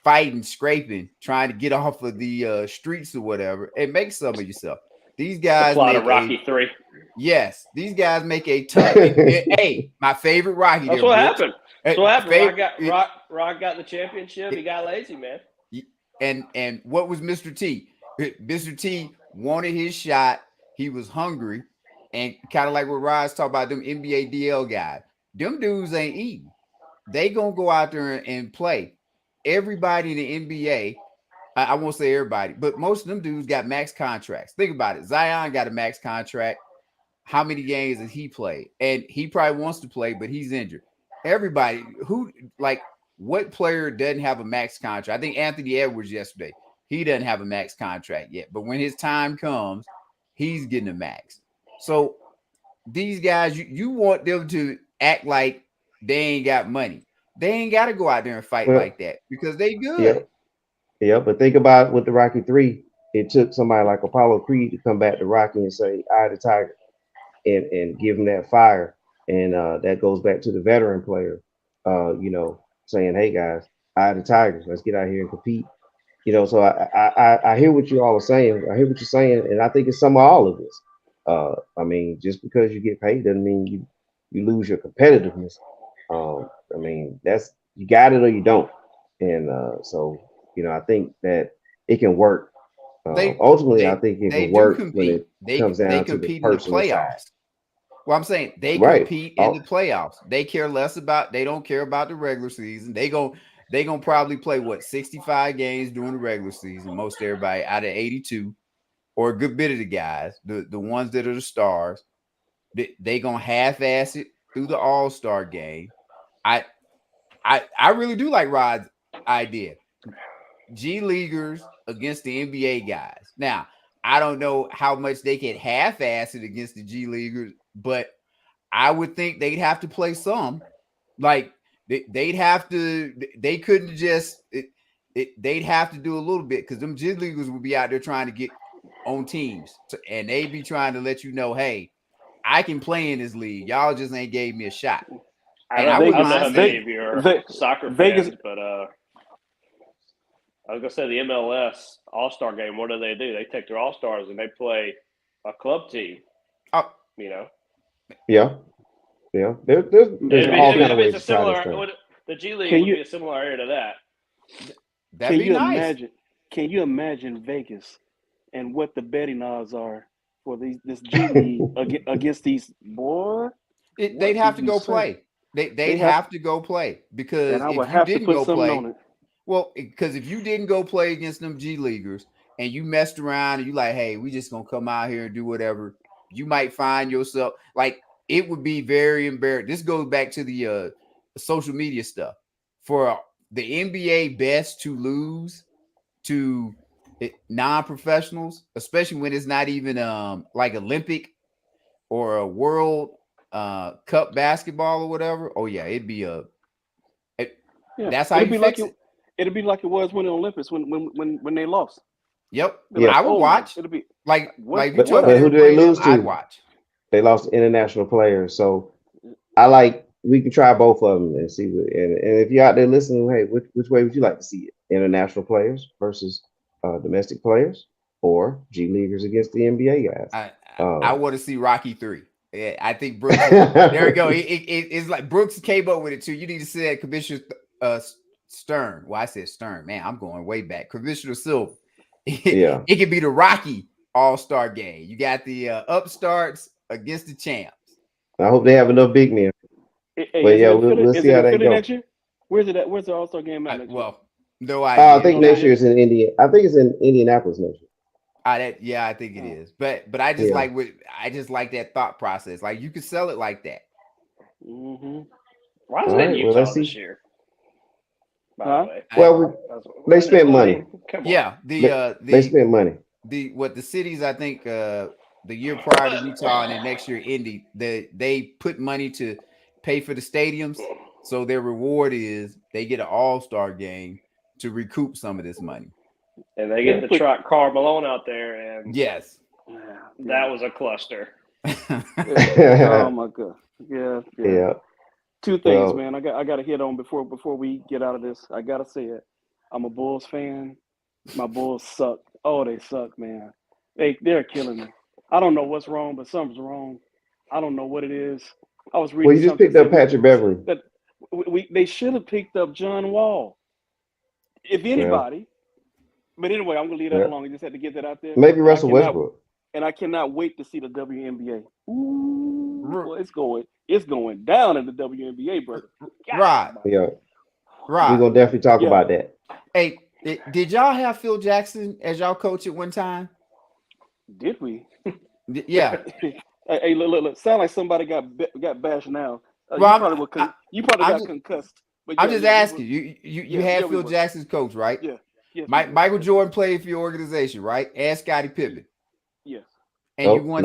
fighting, scraping, trying to get off of the streets or whatever and make some of yourself. These guys make Rocky 3. Yes, these guys make a ton. Hey, my favorite Rocky. That's what happened. That's what happened. Rock got the championship. He got lazy, man. And what was Mr. T? Mr. T wanted his shot. He was hungry, and kind of like what Rod's talking about, them NBA DL guys. Them dudes ain't eating. They gonna go out there and play. Everybody in the NBA. I won't say everybody, but most of them dudes got max contracts. Think about it. Zion got a max contract. How many games has he played? And he probably wants to play, but he's injured. Everybody what player doesn't have a max contract? I think Anthony Edwards yesterday, he doesn't have a max contract yet, but when his time comes, he's getting a max. So these guys, you want them to act like they ain't got money. They ain't got to go out there and fight like that because they good. Yeah, but think about with the Rocky 3, it took somebody like Apollo Creed to come back to Rocky and say, "Eye of the Tiger," and give him that fire. And that goes back to the veteran player, saying, "Hey guys, eye of the Tigers, let's get out here and compete." So I hear what you all are saying. I hear what you're saying, and I think it's some of all of this. I mean, just because you get paid doesn't mean you lose your competitiveness. I mean, that's you got it or you don't, and so. I think that it can work. Ultimately, I think it can work when it comes down to the personal side. Well, I'm saying they compete in the playoffs. They care less about. They don't care about the regular season. They gonna probably play 65 games during the regular season. Most everybody out of 82, or a good bit of the guys, the ones that are the stars. They gonna half-ass it through the All-Star game. I really do like Rod's idea. G Leaguers against the NBA guys. Now, I don't know how much they can half-ass it against the G Leaguers, but I would think they'd have to play some. Like they'd have to. They couldn't just. They'd have to do a little bit because them G Leaguers would be out there trying to get on teams, and they'd be trying to let you know, hey, I can play in this league. Y'all just ain't gave me a shot. I don't know how many of you are soccer Vegas, fans, but I was gonna say the MLS All-Star game. What do? They take their All-Stars and they play a club team. Oh, You know. Yeah. There's all kind of ways to try this thing. The G League would be a similar area to that. That'd be nice. Can you imagine Vegas and what the betting odds are for this G League against these boy? They'd have to go play. They'd have to go play because and I would if you have to didn't put go something play, on it. well, because if you didn't go play against them G Leaguers and you messed around and you like, hey, we just gonna come out here and do whatever, you might find yourself like it would be very embarrassing. This goes back to the social media stuff for the NBA best to lose to non-professionals, especially when it's not even like Olympic or a world cup basketball or whatever. Oh yeah, it'd be that's how you fix it. It'd be like it was when the Olympics when they lost. Yep. Yeah. I would watch. It'll be like But who do they lose to? I'd watch. They lost international players, so I like we can try both of them and see. And if you're out there listening, hey, which way would you like to see it? International players versus domestic players, or G Leaguers against the NBA guys? I want to see Rocky 3. Yeah, I think Brooks. There we go. It's like Brooks came up with it too. You need to say that Commissioner Stern. Well, I said Stern. Man, I'm going way back. Commissioner Silver. Yeah, it could be the Rocky All-Star game. You got the upstarts against the champs. I hope they have enough big men. But yeah, we'll see how that goes. Where's it at? Where's the All-Star game at? Well, no idea. I think next year is in India. I think it's in Indianapolis next year. I think it is. But I just like that thought process. Like you could sell it like that. Mm-hmm. Why is it in Utah this year? By the way. Well, they spent money. Yeah, they spent money. The cities I think the year prior to Utah and then next year Indy, they put money to pay for the stadiums. So their reward is they get an all-star game to recoup some of this money. And they get to trot Karl Malone out there, and yes, that was a cluster. Oh my god! Yeah. Two things, Well, man. I got to hit on before we get out of this. I gotta say it. I'm a Bulls fan. My Bulls suck. Oh, they suck, man. They're killing me. I don't know what's wrong, but something's wrong. I don't know what it is. I was reading. Well, you just picked up Patrick Beverly. That they should have picked up John Wall. If anybody. But anyway, I'm gonna leave that alone. I just had to get that out there. Maybe Russell Westbrook. And I cannot wait to see the WNBA. Ooh, well, it's going down in the WNBA, brother. Right. Yeah. Right. We're gonna definitely talk about that. Hey, did y'all have Phil Jackson as y'all coach at one time? Did we? Yeah. Hey, look. Sound like somebody got bashed now. Well, you probably got concussed. But I'm just asking. You had Phil Jackson's coach, right? Yeah. Yes, Michael Jordan played for your organization, right? And Scottie Pippen. Yes. And you won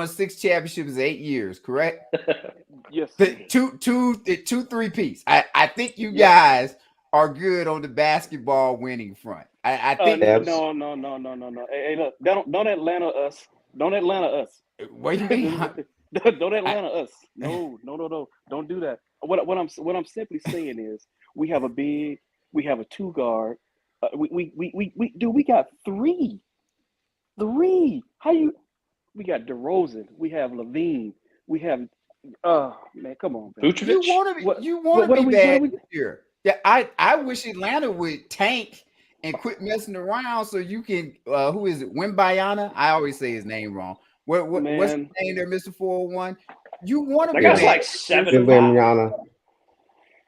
6 championships in 8 years, correct? Yes. Two three-peats. I think you guys are good on the basketball winning front. I think no. Hey, look, don't Atlanta us. Don't Atlanta us. What do you mean? Don't Atlanta us. No. Don't do that. What I'm simply saying is we have a 2 guard. We got 3. How you? We got DeRozan. We have Levine. We have. Man, come on, man. You want to be bad this year. Yeah, I wish Atlanta would tank and quit messing around so you can. Who is it? Wimbayana? I always say his name wrong. What's his name there, Mr. 401? You want to be bad. Like 7. Wimbayana.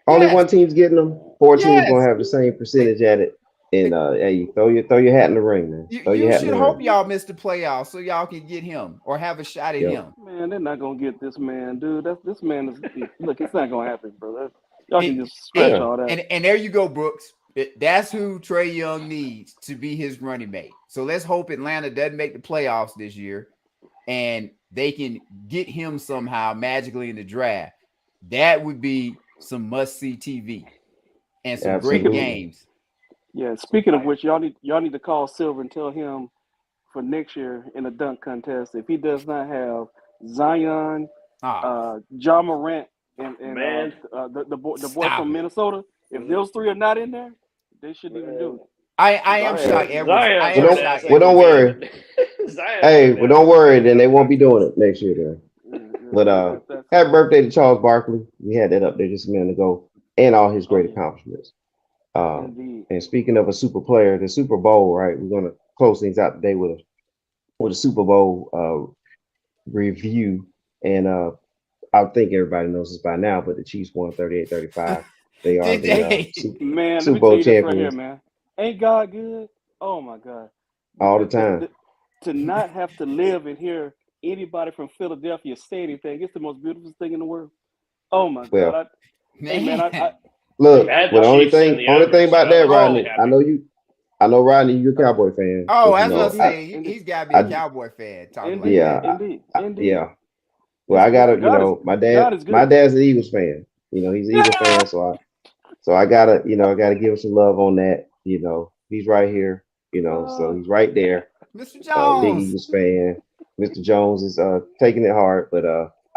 Only one team's getting them. 4 teams gonna have the same percentage at it. And hey, throw your hat in the ring, man. Throw your You hat in should the hope ring. y'all miss the playoffs so y'all can get him or have a shot at Yep. him. Man, they're not gonna get this man, dude. This man is look. It's not gonna happen, bro. Y'all can just stretch all that. And there you go, Brooks. That's who Trae Young needs to be his running mate. So let's hope Atlanta doesn't make the playoffs this year and they can get him somehow magically in the draft. That would be some must-see TV and some Absolutely. great games. Yeah. Speaking of which, y'all need to call Silver and tell him for next year in the dunk contest if he does not have Zion, Ja Morant, and Man. the boy from Minnesota. If those three are not in there, they shouldn't even do it. I am shocked, Edwards. Well, don't worry. Hey, well, don't worry. Then they won't be doing it next year. Then. But happy birthday to Charles Barkley. We had that up there just a minute ago, and all his great accomplishments. And speaking of a super player, the Super Bowl, right? We're gonna close things out today with a Super Bowl review, and I think everybody knows this by now, but the Chiefs won 38-35. They are the Super Bowl champions. Right here, man. Ain't God good? Oh my God! All the time. To not have to live and hear anybody from Philadelphia say anything, it's the most beautiful thing in the world. Oh my God! Look, but the only thing about that, Rodney, I know Rodney, you're a Cowboy fan. Oh, that's what I'm saying. He's got to be a Cowboy fan. Yeah. Well, I gotta, my dad's an Eagles fan. He's an Eagles fan, so I gotta give him some love on that. He's right here. So he's right there. Mr. Jones, big Eagles fan. Mr. Jones is taking it hard, but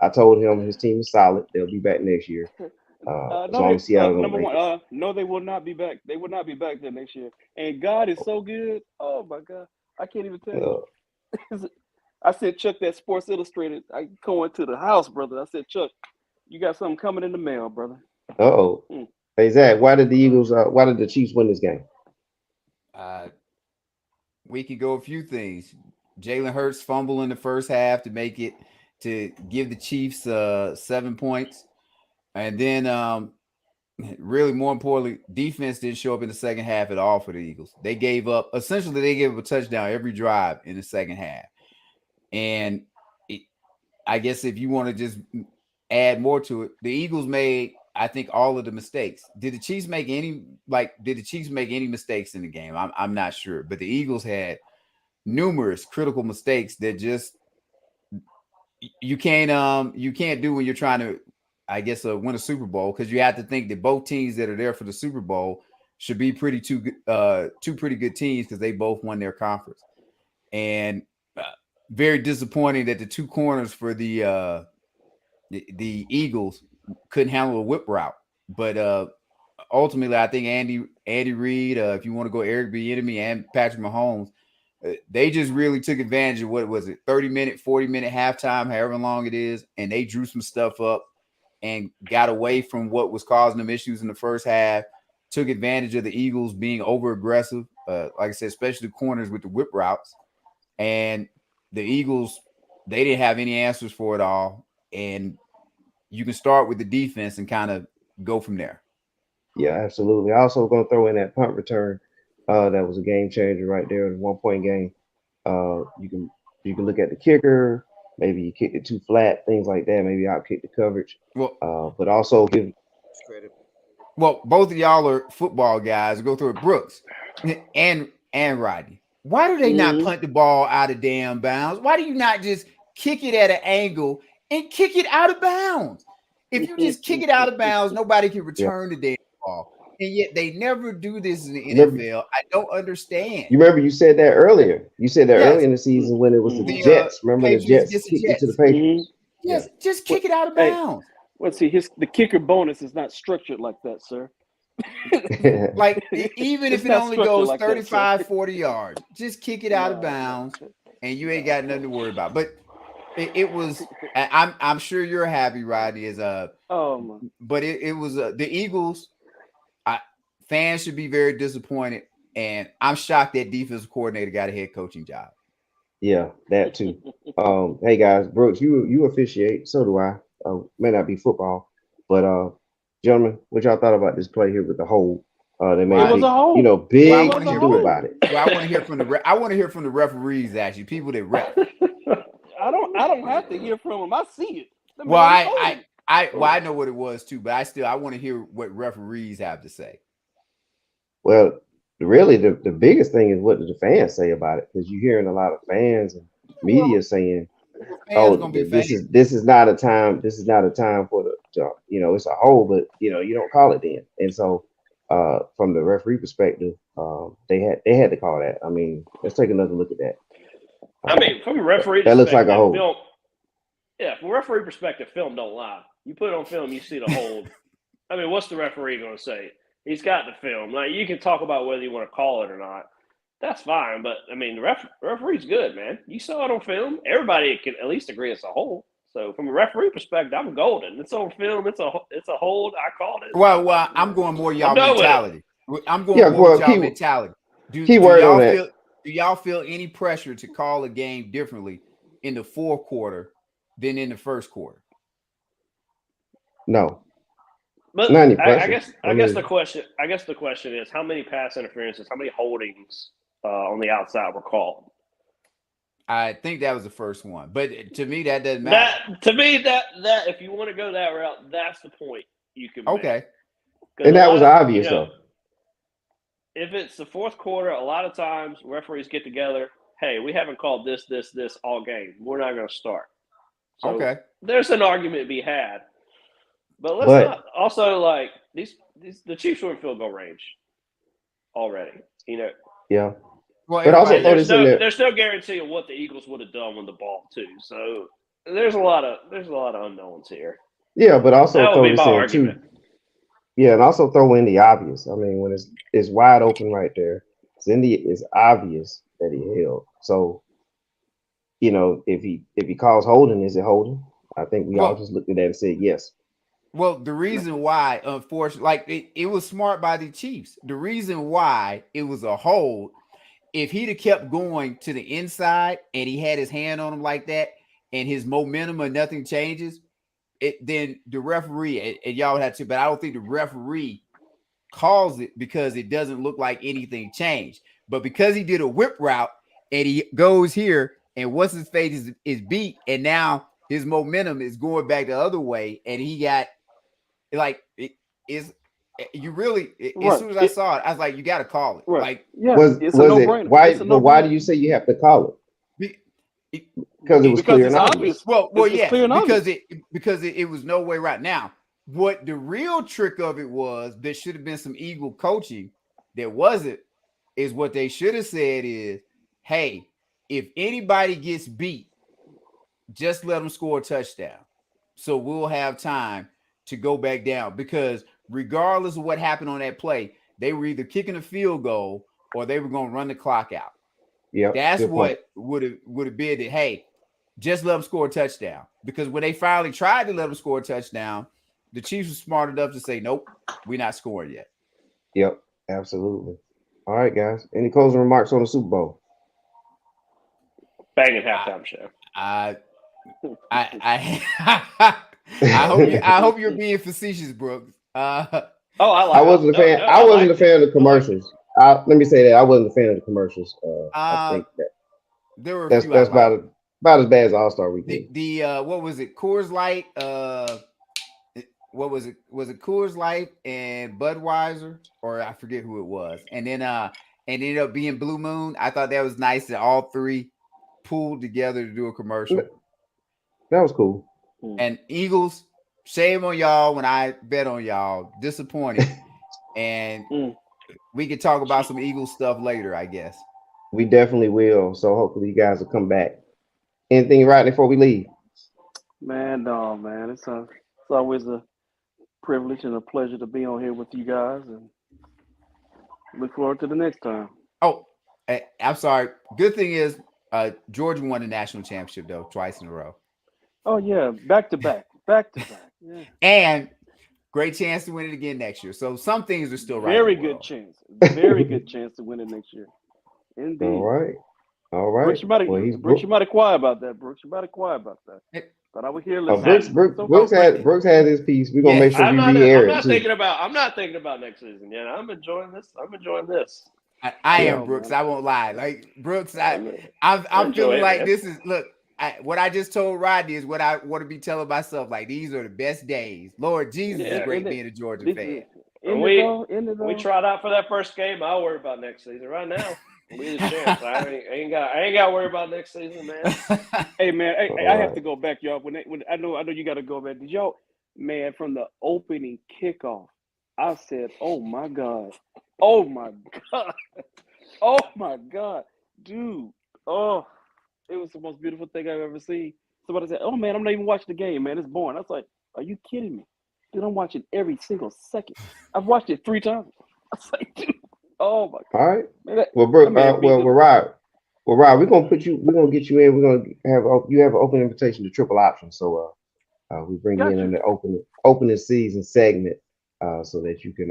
I told him his team is solid. They'll be back next year. As long as Seattle number one, no, they will not be back. They will not be back there next year. And God is so good. Oh my God, I can't even tell you. I said, Chuck, that Sports Illustrated. I going to the house, brother. I said, Chuck, you got something coming in the mail, brother. Hey Zach, why did the Chiefs win this game? We could go a few things. Jalen Hurts fumble in the first half to give the Chiefs 7 points. And then really more importantly, defense didn't show up in the second half at all for the Eagles. They gave up a touchdown every drive in the second half. And I guess if you want to just add more to it, the Eagles made, I think, all of the mistakes. Did the Chiefs make any mistakes in the game? I'm not sure, but the Eagles had numerous critical mistakes that just you can't do when you're trying to, I guess, win a Super Bowl, because you have to think that both teams that are there for the Super Bowl should be two pretty good teams because they both won their conference. And very disappointing that the two corners for the Eagles couldn't handle a whip route. But ultimately, I think Andy Reid, if you want to go Eric Bieniemy and Patrick Mahomes, they just really took advantage of, what was it, 30-minute, 40-minute halftime, however long it is, and they drew some stuff up and got away from what was causing them issues in the first half, took advantage of the Eagles being over-aggressive, like I said, especially the corners with the whip routes. And the Eagles, they didn't have any answers for it all. And you can start with the defense and kind of go from there. Yeah, absolutely. I also going to throw in that punt return. That was a game changer right there in a 1-point game. You can look at the kicker. Maybe you kicked it too flat, things like that. Maybe out kick the coverage. Well, but also give credit. Well, both of y'all are football guys. Go through it, Brooks and Rodney. Why do they not punt the ball out of damn bounds? Why do you not just kick it at an angle and kick it out of bounds? If you just kick it out of bounds, nobody can return the damn ball. And yet they never do this in the NFL. I don't understand. You remember you said that earlier. You said that earlier in the season when it was the Jets. Remember the Jets kicked it to the Patriots? Yes, just kick it out of bounds. Let's see, the kicker bonus is not structured like that, sir. Like, even if it only goes 35, 40 yards, just kick it out of bounds, and you ain't got nothing to worry about. But it was, I'm sure you're happy, Rodney, but it was the Eagles. Fans should be very disappointed, and I'm shocked that defensive coordinator got a head coaching job. Yeah, that too. Hey guys, Brooks, you officiate, so do I. May not be football, but gentlemen, what y'all thought about this play here with the hold They made It was a hold. big Well, I to wanna hear do from- about it. Well, I want to hear from the I want to hear from the referees, actually, people that ref. I don't have to hear from them. I see it. The Well, man told me. I know what it was too, but I want to hear what referees have to say. Well, really, the biggest thing is what do the fans say about it? Because you're hearing a lot of fans and media saying, Fans gonna be this fans. is not a time. This is not a time for it's a hold, but you don't call it then. And so, from the referee perspective, they had to call that. I mean, let's take another look at that. I mean, from a referee that looks like a hold. Film, from a referee perspective, film don't lie. You put it on film, you see the hold. I mean, what's the referee going to say? He's got the film. Like, you can talk about whether you want to call it or not. That's fine, but I mean, the referee's good, man. You saw it on film. Everybody can at least agree it's a hold. So, from a referee perspective, I'm golden. It's on film. It's a hold. I called it. Well, I'm going more y'all mentality. I'm going more y'all mentality. Do y'all feel any pressure to call a game differently in the fourth quarter than in the first quarter? No. But not any I pressure. guess the question is how many pass interferences, how many holdings on the outside were called? I think that was the first one, but to me that doesn't matter. To me, that if you want to go that route, that's the point you can make. Okay. And that was obvious though. If it's the fourth quarter, a lot of times referees get together. Hey, we haven't called this all game. We're not going to start. So okay. There's an argument to be had. But let's not also like the Chiefs were in field goal range already. Yeah. Well, but also there's no guarantee of what the Eagles would have done with the ball too. So there's a lot of unknowns here. Yeah, but also that throw would be this my in argument. too. Yeah, and also throw in the obvious. I mean, when it's wide open right there, it's obvious that he held. So, if he calls holding, is it holding? I think we all just looked at that and said yes. Well, the reason why, unfortunately, it was smart by the Chiefs. The reason why it was a hold, if he'd have kept going to the inside and he had his hand on him like that and his momentum and nothing changes, then the referee, and y'all would have to, but I don't think the referee calls it because it doesn't look like anything changed. But because he did a whip route and he goes here and once his face is beat and now his momentum is going back the other way and he got like it is you really as soon as I saw it, I was like, you got to call it. Right. Like, it's a no-brainer. Why do you say you have to call it? Because it was clear and obvious. Well, yeah, because it was no way right now. What the real trick of it was, there should have been some Eagle coaching. There wasn't. Is what they should have said is, hey, if anybody gets beat, just let them score a touchdown. So we'll have time to go back down because regardless of what happened on that play, they were either kicking a field goal or they were going to run the clock out. Yeah, that's what would have been that. Hey, just let them score a touchdown. Because when they finally tried to let them score a touchdown, the Chiefs were smart enough to say, nope, we're not scoring yet. Yep, absolutely. All right, guys. Any closing remarks on the Super Bowl? Banging halftime show. I hope you're being facetious, Brooks. I wasn't a fan. I wasn't a fan of the commercials. Let me say that I wasn't a fan of the commercials. I think that there were that's about as bad as All-Star Weekend. The what was it? Coors Light. What was it? Was it Coors Light and Budweiser, or I forget who it was? And then and ended up being Blue Moon. I thought that was nice that all three pulled together to do a commercial. That was cool. And Eagles, shame on y'all when I bet on y'all. Disappointed. And we could talk about some Eagles stuff later, I guess. We definitely will. So hopefully you guys will come back. Anything, Rodney, before we leave? Man, no, man. It's always a privilege and a pleasure to be on here with you guys, and look forward to the next time. Oh, I'm sorry. Good thing is Georgia won the national championship, though, twice in a row. Oh, yeah. Back to back. Yeah. And great chance to win it again next year. So some things are still right. Very good chance. Very good chance to win it next year. Indeed. All right. Brooks, you might have quiet about that, Brooks. You might have quiet about that. But I was here Oh, listening. Brooks had his piece. We're gonna make sure I'm we not. re-air I'm it not too. thinking about. I'm not thinking about next season yet. I'm enjoying this. I'm enjoying this. I Yeah. am Brooks. man. I won't lie. Like Brooks, I'm I'm feeling enjoying like it. this is look. What I just told Rodney is what I want to be telling myself. Like these are the best days. Lord Jesus, Yeah. it's great being a Georgia fan. When we tried out for that first game, I'll worry about next season. Right now, we the champs. I ain't got to worry about next season, man. Hey man, I All have to go back, y'all. When I know you got to go back. Did y'all, man, from the opening kickoff? I said, "Oh my God, oh my God, oh my God, dude! Oh, it was the most beautiful thing I've ever seen." Somebody said, "Oh man, I'm not even watching the game, man. It's boring." I was like, "Are you kidding me, dude? I'm watching every single second. I've watched it 3 times." I was like, "Dude, oh my God, right. man, Well, Brooks, man beat well, them." Rod, we're gonna get you in. We're gonna you have an open invitation to triple option. So we bring you in Got on you. the opening season segment, so that you can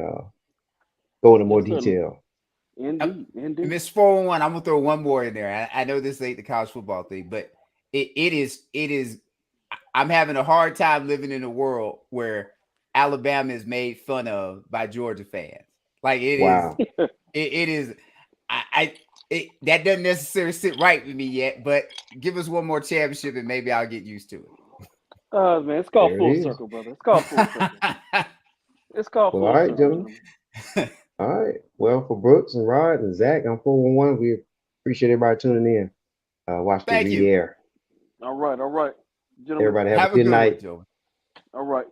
go into more Yes, sir. detail. Indeed. Miss 401, I'm gonna throw one more in there. I know this ain't the college football thing, but it is. I'm having a hard time living in a world where Alabama is made fun of by Georgia fans. Like it is. Wow. It is. That doesn't necessarily sit right with me yet, but give us one more championship and maybe I'll get used to Man, it's called There it full is. circle, brother. It's called full circle. it. It's called Well, full all right, circle, gentlemen. gentlemen. All right. Well, for Brooks and Rod and Zach, I'm 411. We appreciate everybody tuning in. Watch the Thank you. re-air. All right, gentlemen. Everybody have a Have a good good night. one, Joe. All right.